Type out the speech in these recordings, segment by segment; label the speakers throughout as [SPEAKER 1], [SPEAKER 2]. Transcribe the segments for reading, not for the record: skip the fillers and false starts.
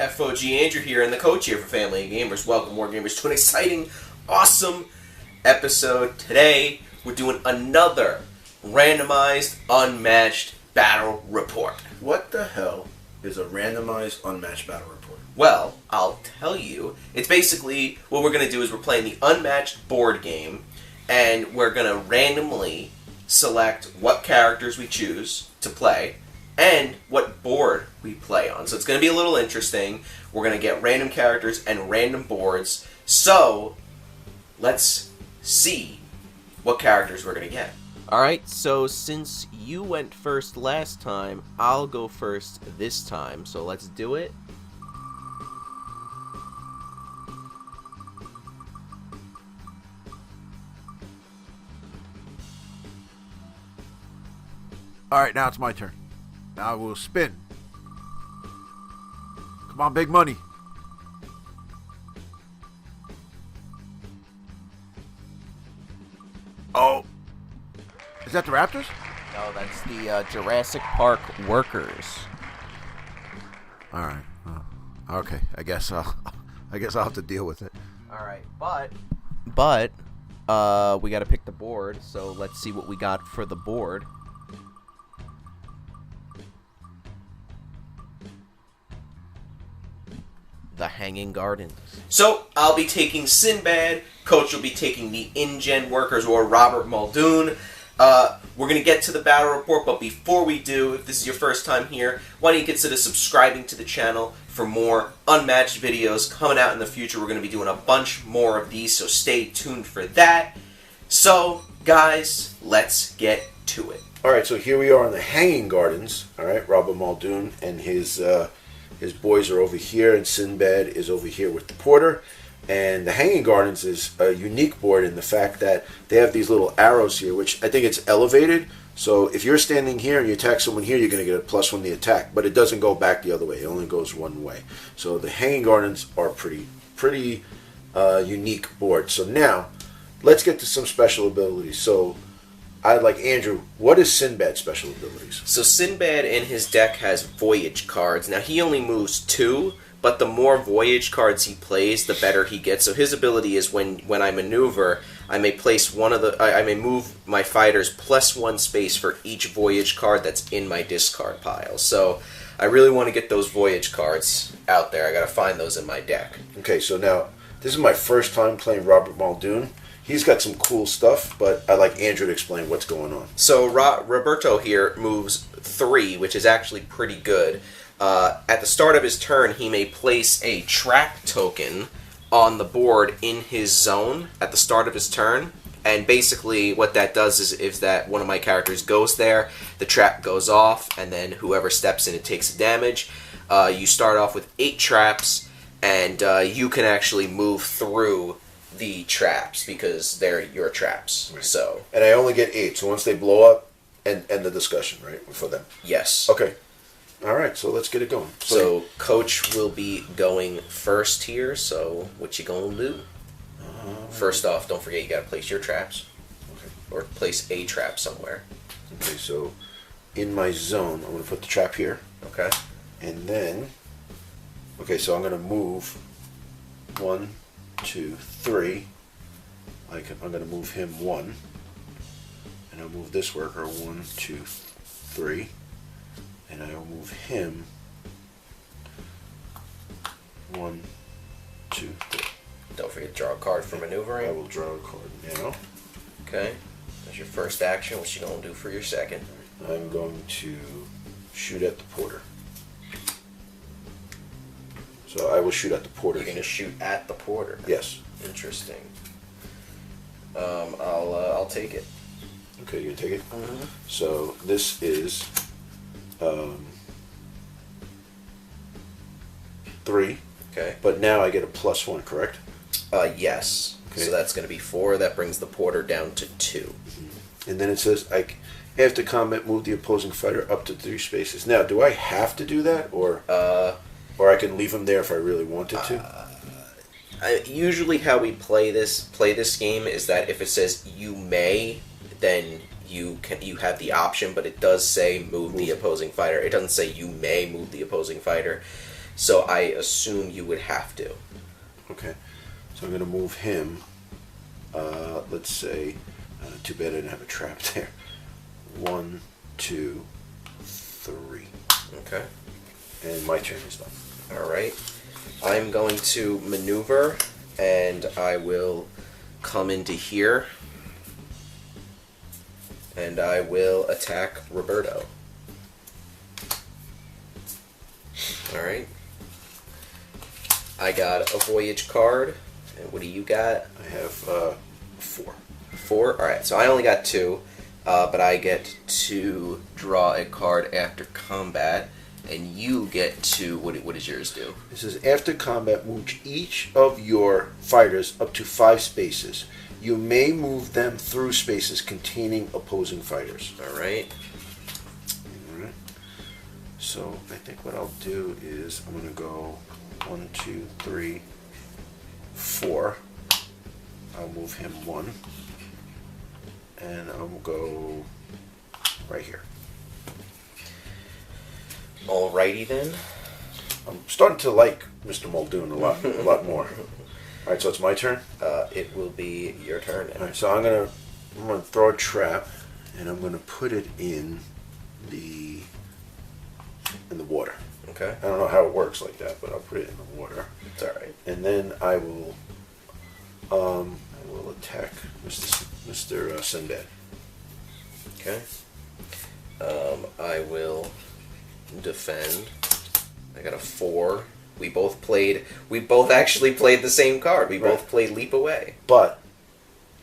[SPEAKER 1] FOG Andrew here, and the coach here for Family Gamers. Welcome, War Gamers, to an exciting, awesome episode. Today, we're doing another randomized, unmatched battle report.
[SPEAKER 2] What the hell is a randomized, unmatched battle report?
[SPEAKER 1] Well, I'll tell you. It's basically, what we're going to do is we're playing the Unmatched Board Game, and we're going to randomly select what characters we choose to play, and what board we play on. So it's going to be a little interesting. We're going to get random characters and random boards. So let's see what characters we're going to get. Alright, so since you went first last time, I'll go first this time. So let's do it.
[SPEAKER 2] Alright, now it's my turn. Now I will spin. Come on, big money. Oh. Is that the Raptors?
[SPEAKER 1] No, that's the Jurassic Park workers.
[SPEAKER 2] Alright. Okay, I guess I'll have to deal with it.
[SPEAKER 1] Alright, but we gotta pick the board, so let's see what we got for the board. The Hanging Gardens. So, I'll be taking Sinbad, Coach will be taking the Ingen workers, or Robert Muldoon. We're going to get to the battle report, but before we do, if this is your first time here, why don't you consider subscribing to the channel for more Unmatched videos coming out in the future. We're going to be doing a bunch more of these, so stay tuned for that. So, guys, let's get to it.
[SPEAKER 2] Alright, so here we are in the Hanging Gardens. Alright, Robert Muldoon and his boys are over here, and Sinbad is over here with the porter. And the Hanging Gardens is a unique board in the fact that they have these little arrows here, which I think it's elevated. So if you're standing here and you attack someone here, you're going to get a +1 the attack. But it doesn't go back the other way. It only goes one way. So the Hanging Gardens are pretty unique board. So now, let's get to some special abilities. So I'd like Andrew, what is Sinbad's special abilities?
[SPEAKER 1] So Sinbad in his deck has Voyage cards. Now he only moves 2, but the more Voyage cards he plays, the better he gets. So his ability is when I maneuver, I may place I may move my fighters +1 space for each Voyage card that's in my discard pile. So I really want to get those Voyage cards out there. I got to find those in my deck.
[SPEAKER 2] Okay, so now this is my first time playing Robert Muldoon. He's got some cool stuff, but I'd like Andrew to explain what's going on.
[SPEAKER 1] So Roberto here moves 3, which is actually pretty good. At the start of his turn, he may place a trap token on the board in his zone at the start of his turn. And basically what that does is that one of my characters goes there, the trap goes off, and then whoever steps in it takes damage. You start off with 8 traps, and you can actually move through the traps because they're your traps. Right. So,
[SPEAKER 2] and I only get 8, so once they blow up, end the discussion, right, for them?
[SPEAKER 1] Yes.
[SPEAKER 2] Okay. All right, so let's get it going.
[SPEAKER 1] So Coach will be going first here, so what you gonna do? First off, don't forget you gotta place your traps.
[SPEAKER 2] Okay.
[SPEAKER 1] Or place a trap somewhere.
[SPEAKER 2] Okay, so in my zone, I'm gonna put the trap here.
[SPEAKER 1] Okay.
[SPEAKER 2] And then, okay, so I'm gonna move 1, 2, 3. I'm going to move him 1. And I'll move this worker 1, 2, 3. And I'll move him 1, 2, 3.
[SPEAKER 1] Don't forget to draw a card for maneuvering.
[SPEAKER 2] I will draw a card now.
[SPEAKER 1] Okay. That's your first action. What you going to do for your second?
[SPEAKER 2] I'm going to shoot at the porter. So I will shoot at the porter.
[SPEAKER 1] You're going to shoot at the porter?
[SPEAKER 2] Yes.
[SPEAKER 1] Interesting. I'll take it.
[SPEAKER 2] Okay, you take it?
[SPEAKER 1] Mm-hmm.
[SPEAKER 2] So this is 3.
[SPEAKER 1] Okay.
[SPEAKER 2] But now I get a +1, correct?
[SPEAKER 1] Yes.
[SPEAKER 2] Okay.
[SPEAKER 1] So that's going to be 4. That brings the porter down to 2.
[SPEAKER 2] Mm-hmm. And then it says, after combat, move the opposing fighter up to 3 spaces. Now, do I have to do that, or I can leave him there if I really wanted to?
[SPEAKER 1] Usually, how we play this game is that if it says you may, then you have the option, but it does say move the opposing fighter. It doesn't say you may move the opposing fighter. so I assume you would have to.
[SPEAKER 2] Okay. So I'm going to move him. Let's say, too bad I didn't have a trap there. 1, 2, 3.
[SPEAKER 1] Okay.
[SPEAKER 2] And my turn is done.
[SPEAKER 1] Alright. I'm going to maneuver, and I will come into here, and I will attack Roberto. Alright. I got a voyage card. And what do you got?
[SPEAKER 2] I have 4.
[SPEAKER 1] 4? Alright, so I only got 2, but I get to draw a card after combat, and you get to, what does yours do?
[SPEAKER 2] This is after combat, move each of your fighters up to 5 spaces. You may move them through spaces containing opposing fighters.
[SPEAKER 1] Alright.
[SPEAKER 2] Alright. So I think what I'll do is I'm going to go 1, 2, 3, 4. I'll move him 1. And I'll go right here.
[SPEAKER 1] Alrighty then.
[SPEAKER 2] I'm starting to like Mr. Muldoon a lot more. Alright, so it's my turn?
[SPEAKER 1] It will be your turn.
[SPEAKER 2] Alright, so I'm gonna throw a trap, and I'm gonna put it in the water.
[SPEAKER 1] Okay.
[SPEAKER 2] I don't know how it works like that, but I'll put it in the water.
[SPEAKER 1] It's alright.
[SPEAKER 2] And then I will attack Mr. Sinbad.
[SPEAKER 1] Okay. I will defend. I got a 4. We both actually played the same card. We both played Leap Away.
[SPEAKER 2] But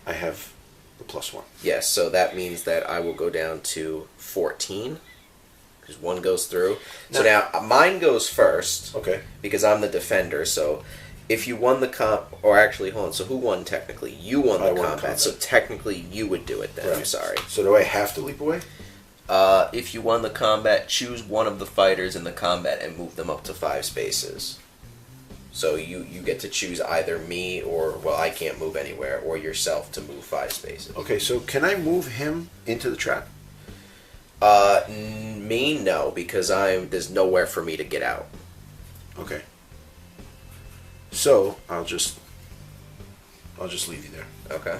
[SPEAKER 2] I have the +1.
[SPEAKER 1] Yes, so that means that I will go down to 14. Because 1 goes through. So now mine goes first.
[SPEAKER 2] Okay.
[SPEAKER 1] Because I'm the defender, so if you won the or actually, hold on, so who won technically? You won the combat, so technically you would do it then, I'm sorry.
[SPEAKER 2] So do I have to leap away?
[SPEAKER 1] If you won the combat, choose one of the fighters in the combat and move them up to 5 spaces. So you get to choose either me or, well, I can't move anywhere, or yourself to move 5 spaces.
[SPEAKER 2] Okay, so can I move him into the trap?
[SPEAKER 1] Me, no, because there's nowhere for me to get out.
[SPEAKER 2] Okay. So I'll just leave you there.
[SPEAKER 1] Okay.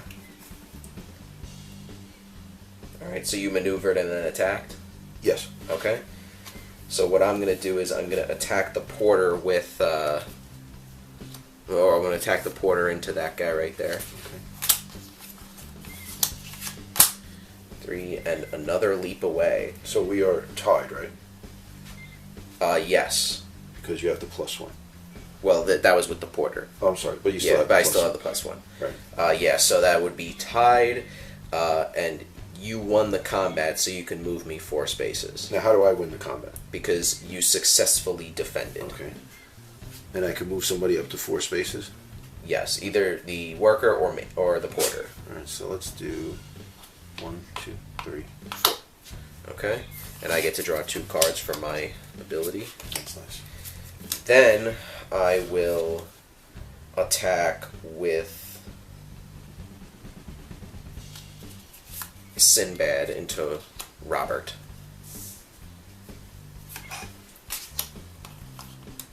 [SPEAKER 1] Alright, so you maneuvered and then attacked?
[SPEAKER 2] Yes.
[SPEAKER 1] Okay. So what I'm going to do is I'm going to attack the porter with, or I'm going to attack the porter into that guy right there.
[SPEAKER 2] Okay.
[SPEAKER 1] 3, and another leap away.
[SPEAKER 2] So we are tied, right?
[SPEAKER 1] Yes.
[SPEAKER 2] Because you have the +1.
[SPEAKER 1] Well, that was with the porter.
[SPEAKER 2] Oh, I'm sorry, but you still have
[SPEAKER 1] but
[SPEAKER 2] the
[SPEAKER 1] I still
[SPEAKER 2] +1.
[SPEAKER 1] have the +1.
[SPEAKER 2] Right.
[SPEAKER 1] Yeah, so that would be tied, and you won the combat, so you can move me 4 spaces.
[SPEAKER 2] Now, how do I win the combat?
[SPEAKER 1] Because you successfully defended.
[SPEAKER 2] Okay. And I can move somebody up to 4 spaces?
[SPEAKER 1] Yes, either the worker or me, or the porter.
[SPEAKER 2] Alright, so let's do 1, 2, 3, 4.
[SPEAKER 1] Okay, and I get to draw 2 cards for my ability.
[SPEAKER 2] That's nice.
[SPEAKER 1] Then I will attack with Sinbad into Robert.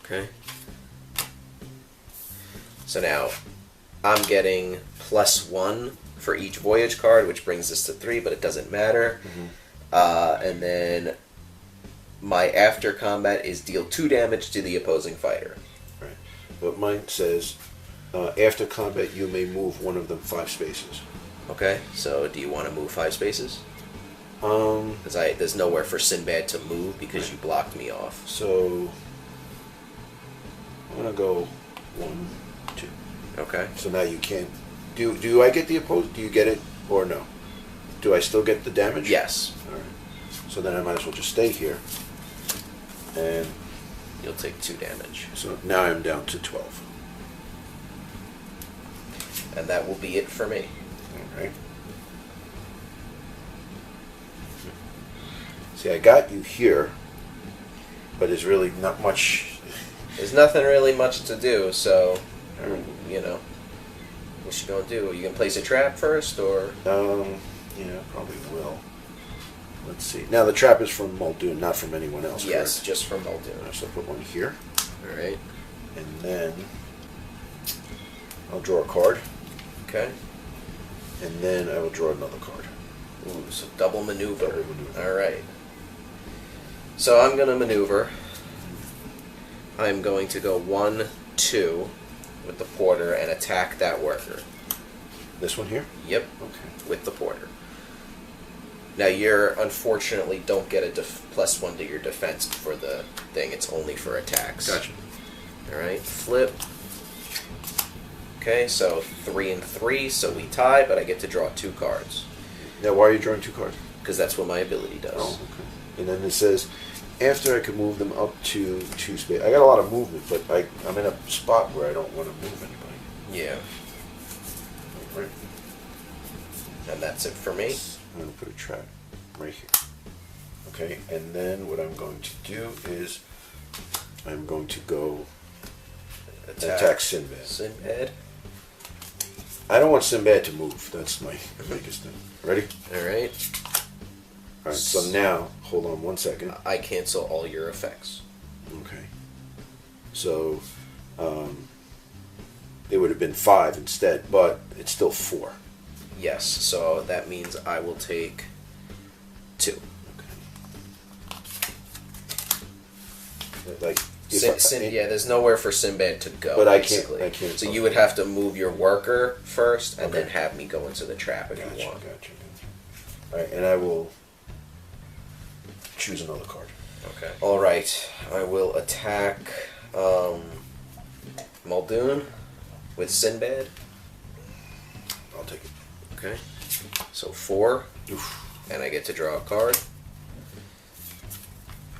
[SPEAKER 1] Okay. So now I'm getting +1 for each voyage card, which brings us to 3, but it doesn't matter.
[SPEAKER 2] Mm-hmm.
[SPEAKER 1] And then my after combat is deal 2 damage to the opposing fighter.
[SPEAKER 2] Right. But mine says, after combat, you may move one of them 5 spaces.
[SPEAKER 1] Okay, so do you want to move 5 spaces? Because there's nowhere for Sinbad to move because you blocked me off.
[SPEAKER 2] So I'm gonna go 1, 2.
[SPEAKER 1] Okay.
[SPEAKER 2] So now you can't. Do I get the opposed? Do you get it or no? Do I still get the damage?
[SPEAKER 1] Yes.
[SPEAKER 2] All right. So then I might as well just stay here. And
[SPEAKER 1] You'll take 2 damage.
[SPEAKER 2] so now I'm down to 12.
[SPEAKER 1] And that will be it for me.
[SPEAKER 2] All right. See, I got you here, but there's really not much.
[SPEAKER 1] There's nothing really much to do, so, you know, what you gonna do? You gonna place a trap first, or?
[SPEAKER 2] Yeah, probably will. Let's see. Now the trap is from Muldoon, not from anyone else.
[SPEAKER 1] Yes,
[SPEAKER 2] correct?
[SPEAKER 1] just from Muldoon.
[SPEAKER 2] So put one here.
[SPEAKER 1] Alright.
[SPEAKER 2] And then I'll draw a card.
[SPEAKER 1] Okay.
[SPEAKER 2] And then I will draw another card.
[SPEAKER 1] Ooh, so double maneuver.
[SPEAKER 2] Double maneuver.
[SPEAKER 1] Alright. So I'm going to maneuver. I'm going to go 1, 2 with the porter and attack that worker.
[SPEAKER 2] This one here?
[SPEAKER 1] Yep.
[SPEAKER 2] Okay.
[SPEAKER 1] With the porter. Now you unfortunately don't get a +1 to your defense for the thing. It's only for attacks.
[SPEAKER 2] Gotcha.
[SPEAKER 1] Alright, flip. Okay, so 3 and 3, so we tie, but I get to draw 2 cards.
[SPEAKER 2] Now why are you drawing 2 cards?
[SPEAKER 1] Because that's what my ability does.
[SPEAKER 2] Oh, okay. And then it says, after I can move them up to 2 space. I got a lot of movement, but I'm in a spot where I don't want to move anybody.
[SPEAKER 1] Yeah.
[SPEAKER 2] Right.
[SPEAKER 1] And that's it for me.
[SPEAKER 2] I'm going to put a trap right here. Okay, and then what I'm going to do is I'm going to go attack Sinbad.
[SPEAKER 1] Sinbad.
[SPEAKER 2] I don't want Sinbad to move. That's my biggest thing. Ready?
[SPEAKER 1] Alright.
[SPEAKER 2] Alright, so now, hold on 1 second.
[SPEAKER 1] I cancel all your effects.
[SPEAKER 2] Okay. So, it would have been 5 instead, but it's still 4.
[SPEAKER 1] Yes, so that means I will take 2.
[SPEAKER 2] Okay. Like,
[SPEAKER 1] Yeah, there's nowhere for Sinbad to go.
[SPEAKER 2] But
[SPEAKER 1] basically.
[SPEAKER 2] I can't.
[SPEAKER 1] So you would have to move your worker first, and
[SPEAKER 2] Okay.
[SPEAKER 1] then have me go into the trap if you want.
[SPEAKER 2] Gotcha. Alright, and I will choose another card.
[SPEAKER 1] Okay. All right. I will attack Muldoon with Sinbad.
[SPEAKER 2] I'll take it.
[SPEAKER 1] Okay. So 4,
[SPEAKER 2] Oof.
[SPEAKER 1] and I get to draw a card.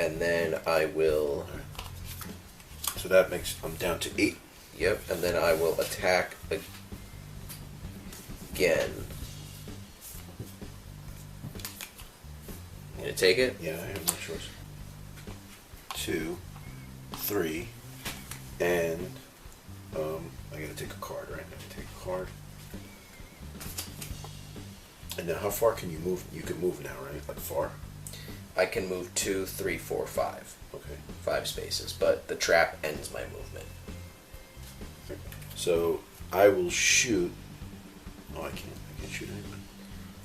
[SPEAKER 1] And then I will.
[SPEAKER 2] So that makes I'm down to 8.
[SPEAKER 1] Yep. And then I will attack again. You gonna take it?
[SPEAKER 2] Yeah, I have no choice. 2, 3, and I gotta take a card, right? I gotta take a card. And then how far can you move? You can move now, right? Like far?
[SPEAKER 1] I can move 2, 3, 4, 5.
[SPEAKER 2] Okay.
[SPEAKER 1] 5 spaces, but the trap ends my movement.
[SPEAKER 2] So I will shoot. Oh, I can't shoot anybody.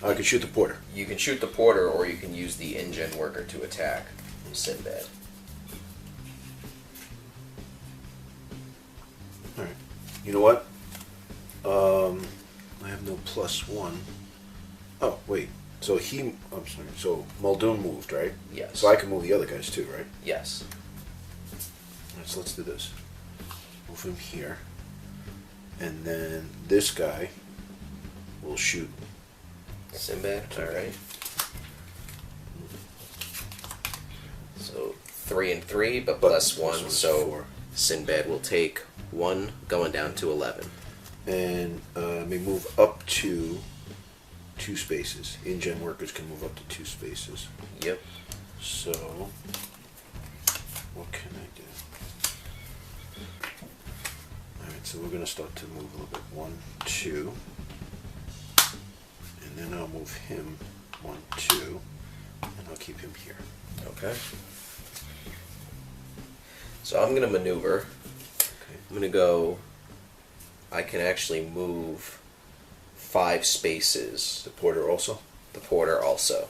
[SPEAKER 2] Oh, I can shoot the porter.
[SPEAKER 1] You can shoot the porter, or you can use the Ingen worker to attack Sinbad.
[SPEAKER 2] All right. You know what? I have no +1. Oh wait. So I'm sorry. So Muldoon moved, right?
[SPEAKER 1] Yes.
[SPEAKER 2] So I can move the other guys too, right?
[SPEAKER 1] Yes.
[SPEAKER 2] All right, so let's do this. Move him here, and then this guy will shoot.
[SPEAKER 1] Sinbad. All right. So 3 and 3, but +1. So
[SPEAKER 2] 4.
[SPEAKER 1] Sinbad will take 1, going down to 11.
[SPEAKER 2] And may move up to 2 spaces. Ingen workers can move up to 2 spaces.
[SPEAKER 1] Yep.
[SPEAKER 2] So, what can I do? Alright, so we're going to start to move a little bit. 1, 2. And then I'll move him 1, 2. And I'll keep him here.
[SPEAKER 1] Okay. So I'm going to maneuver.
[SPEAKER 2] Okay.
[SPEAKER 1] I'm going to go. I can actually move 5 spaces.
[SPEAKER 2] The porter also?
[SPEAKER 1] The porter also.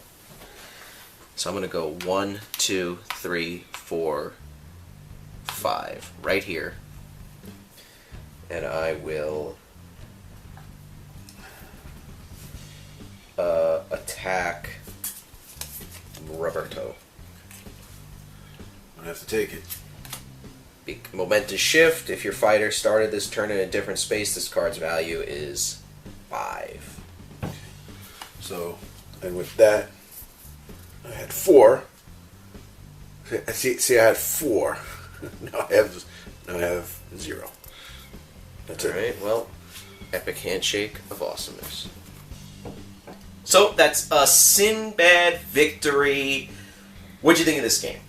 [SPEAKER 1] So I'm going to go 1, 2, 3, 4, 5. Right here. And I will attack Roberto.
[SPEAKER 2] I have to take it.
[SPEAKER 1] Momentous shift. If your fighter started this turn in a different space, this card's value is 5.
[SPEAKER 2] So, and with that, I had 4. See, I had 4. now I have 0. That's it.
[SPEAKER 1] Alright, well, epic handshake of awesomeness. So that's a Sinbad victory. What'd you think of this game?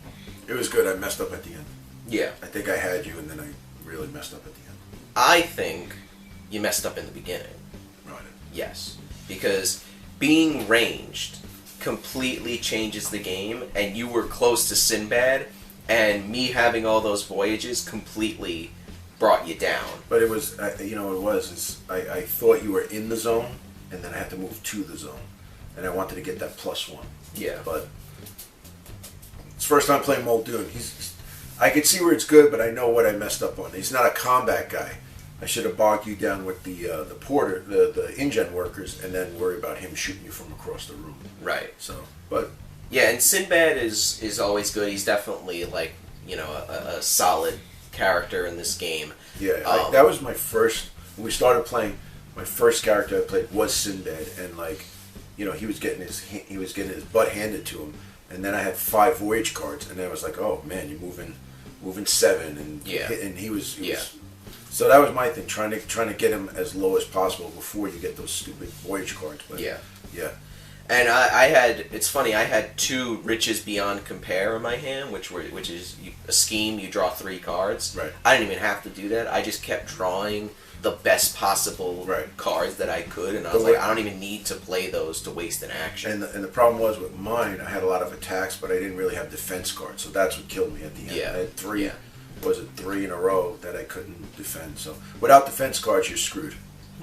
[SPEAKER 3] It was good. I messed up at the end.
[SPEAKER 1] Yeah.
[SPEAKER 3] I think I had you, and then I really messed up at the end.
[SPEAKER 1] I think you messed up in the beginning.
[SPEAKER 3] Right.
[SPEAKER 1] Yes. Because being ranged completely changes the game, and you were close to Sinbad, and me having all those voyages completely brought you down.
[SPEAKER 3] But it was, you know, it was. I thought you were in the zone, and then I had to move to the zone, and I wanted to get that +1.
[SPEAKER 1] Yeah.
[SPEAKER 3] But it's first time playing Muldoon. I could see where it's good, but I know what I messed up on. He's not a combat guy. I should have bogged you down with the porter, the Ingen workers, and then worry about him shooting you from across the room.
[SPEAKER 1] Right.
[SPEAKER 3] So, but
[SPEAKER 1] yeah, and Sinbad is always good. He's definitely like, you know, a solid character in this game.
[SPEAKER 3] yeah, that was my first. When we started playing, my first character I played was Sinbad, and like, you know, he was getting his butt handed to him, and then I had 5 voyage cards, and then I was like, oh man, you're moving 7, and and he was. So that was my thing, trying to get him as low as possible before you get those stupid voyage cards. But
[SPEAKER 1] yeah.
[SPEAKER 3] And
[SPEAKER 1] I had, it's funny, I had 2 Riches Beyond Compare in my hand, which is a scheme. You draw 3 cards.
[SPEAKER 3] Right.
[SPEAKER 1] I didn't even have to do that. I just kept drawing the best possible cards that I could, and I was like, I don't even need to play those to waste an action.
[SPEAKER 3] And the problem was with mine, I had a lot of attacks, but I didn't really have defense cards, so that's what killed me at the end.
[SPEAKER 1] Yeah.
[SPEAKER 3] I had 3. Yeah. Was it 3 in a row that I couldn't defend? So without defense cards, you're screwed.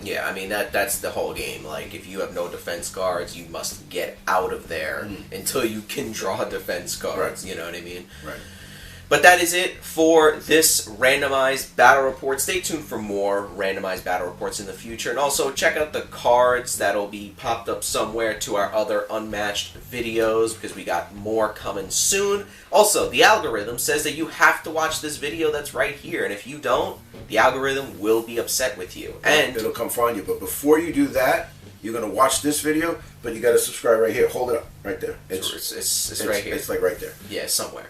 [SPEAKER 1] Yeah, I mean that's the whole game. Like, if you have no defense cards, you must get out of there until you can draw defense cards.
[SPEAKER 3] Right.
[SPEAKER 1] You know what I mean?
[SPEAKER 3] Right.
[SPEAKER 1] But that is it for this randomized battle report. Stay tuned for more randomized battle reports in the future. And also check out the cards that'll be popped up somewhere to our other Unmatched videos, because we got more coming soon. Also, the algorithm says that you have to watch this video that's right here. And if you don't, the algorithm will be upset with you. And
[SPEAKER 3] it'll come find you. But before you do that, you're going to watch this video, but you got to subscribe right here. Hold it up right there.
[SPEAKER 1] It's right here.
[SPEAKER 3] It's like right there.
[SPEAKER 1] Yeah, somewhere.